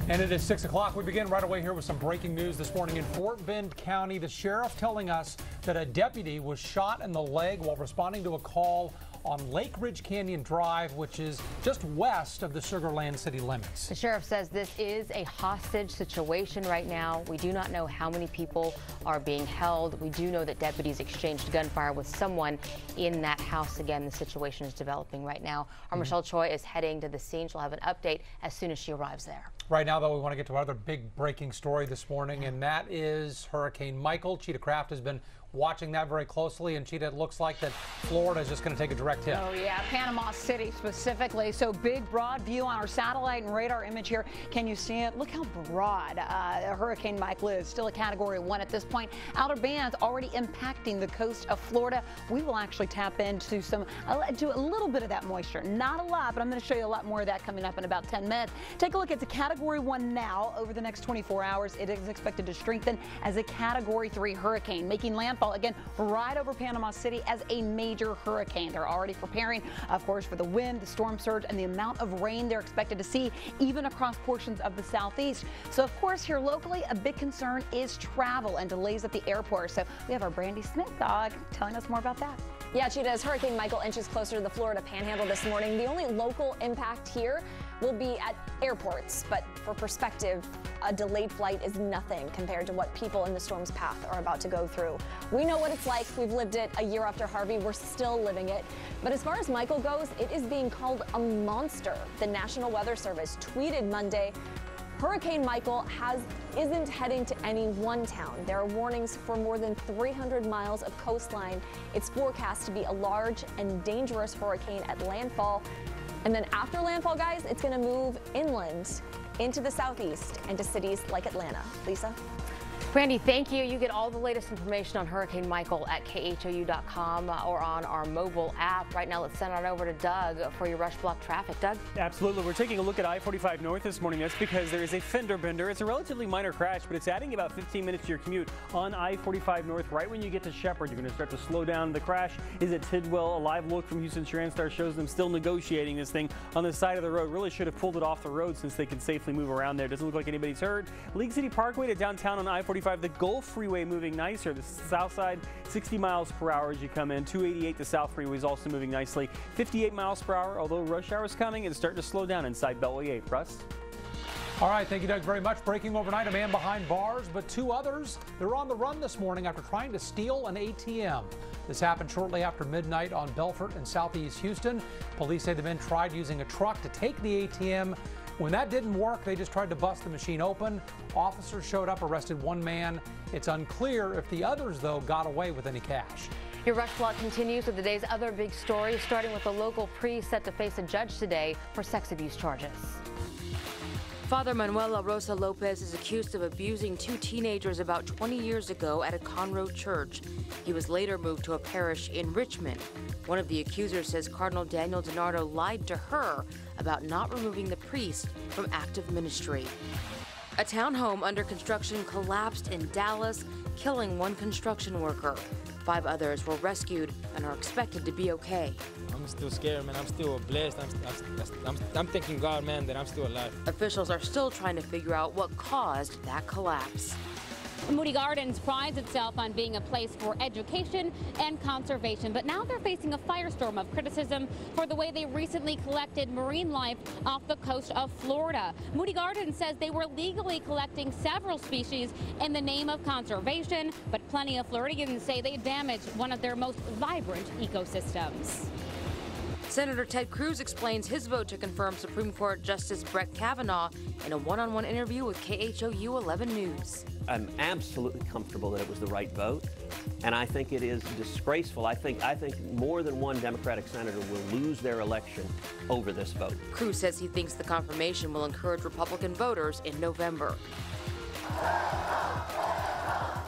And it is 6 o'clock. We begin right away here with some breaking news this morning in Fort Bend County. The sheriff telling us that a deputy was shot in the leg while responding to a call on Lake Ridge Canyon Drive, which is just west of the Sugar Land city limits. The sheriff says this is a hostage situation right now. We do not know how many people are being held. We do know that deputies exchanged gunfire with someone in that house. Again, the situation is developing right now. Our Michelle Choi is heading to the scene. She'll have an update as soon as she arrives there. Right now, though, we want to get to another big breaking story this morning, and that is Hurricane Michael. Cheetah Craft has been watching that very closely, and Cheetah, it looks like that Florida is just going to take a direct hit. Oh yeah, Panama City specifically. So big, broad view on our satellite and radar image here. Can you see it? Look how broad Hurricane Michael is. Still a Category 1 at this point. Outer bands already impacting the coast of Florida. We will actually tap into to a little bit of that moisture. Not a lot, but I'm going to show you a lot more of that coming up in about 10 minutes. Take a look at the Category 1 now. Over the next 24 hours, it is expected to strengthen as a Category 3 hurricane, making landfall again right over Panama City as a major hurricane. They're already preparing, of course, for the wind, the storm surge, and the amount of rain they're expected to see even across portions of the southeast. So, of course, here locally, a big concern is travel and delays at the airport. So we have our Brandy Smith telling us more about that. Yeah, Cheetah, as Hurricane Michael inches closer to the Florida Panhandle this morning, the only local impact here will be at airports. But for perspective, a delayed flight is nothing compared to what people in the storm's path are about to go through. We know what it's like. We've lived it a year after Harvey. We're still living it. But as far as Michael goes, it is being called a monster. The National Weather Service tweeted Monday, Hurricane Michael isn't heading to any one town. There are warnings for more than 300 miles of coastline. It's forecast to be a large and dangerous hurricane at landfall. And then after landfall, guys, it's going to move inland into the southeast and to cities like Atlanta. Lisa? Brandy, thank you. You get all the latest information on Hurricane Michael at KHOU.com or on our mobile app. Right now, let's send on over to Doug for your rush block traffic. Doug? Absolutely. We're taking a look at I-45 North this morning. That's because there is a fender bender. It's a relatively minor crash, but it's adding about 15 minutes to your commute on I-45 North. Right when you get to Shepherd, you're going to start to slow down. The crash is at Tidwell. A live look from Houston TransStar shows them still negotiating this thing on the side of the road. Really should have pulled it off the road since they can safely move around there. Doesn't look like anybody's hurt. League City Parkway to downtown on I-45. The Gulf Freeway moving nicer. The south side, 60 miles per hour as you come in. 288, the South Freeway is also moving nicely. 58 miles per hour, although rush hour is coming, it's starting to slow down inside Beltway 8. Russ? All right, thank you, Doug, very much. Breaking overnight, a man behind bars, but two others, they're on the run this morning after trying to steal an ATM. This happened shortly after midnight on Belfort in southeast Houston. Police say the men tried using a truck to take the ATM. When that didn't work, they just tried to bust the machine open. Officers showed up, arrested one man. It's unclear if the others, though, got away with any cash. Your rush block continues with the day's other big stories, starting with a local priest set to face a judge today for sex abuse charges. Father Manuel La Rosa Lopez is accused of abusing two teenagers about 20 years ago at a Conroe church. He was later moved to a parish in Richmond. One of the accusers says Cardinal Daniel DiNardo lied to her about not removing the priest from active ministry. A townhome under construction collapsed in Dallas, killing one construction worker. 5 others were rescued and are expected to be okay. I'm still scared, man. I'm still blessed. I'm thanking God, man, that I'm still alive. Officials are still trying to figure out what caused that collapse. Moody Gardens prides itself on being a place for education and conservation, but now they're facing a firestorm of criticism for the way they recently collected marine life off the coast of Florida. Moody Gardens says they were legally collecting several species in the name of conservation, but plenty of Floridians say they damaged one of their most vibrant ecosystems. Senator Ted Cruz explains his vote to confirm Supreme Court Justice Brett Kavanaugh in a one-on-one interview with KHOU 11 News. I'm absolutely comfortable that it was the right vote, and I think it is disgraceful. I think more than one Democratic senator will lose their election over this vote. Cruz says he thinks the confirmation will encourage Republican voters in November.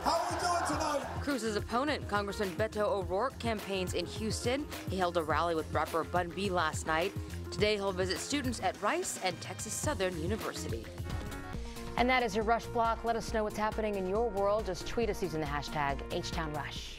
How are we doing tonight? Cruz's opponent, Congressman Beto O'Rourke, campaigns in Houston. He held a rally with rapper Bun B last night. Today he'll visit students at Rice and Texas Southern University. And that is your Rush Block. Let us know what's happening in your world. Just tweet us using the hashtag HTownRush.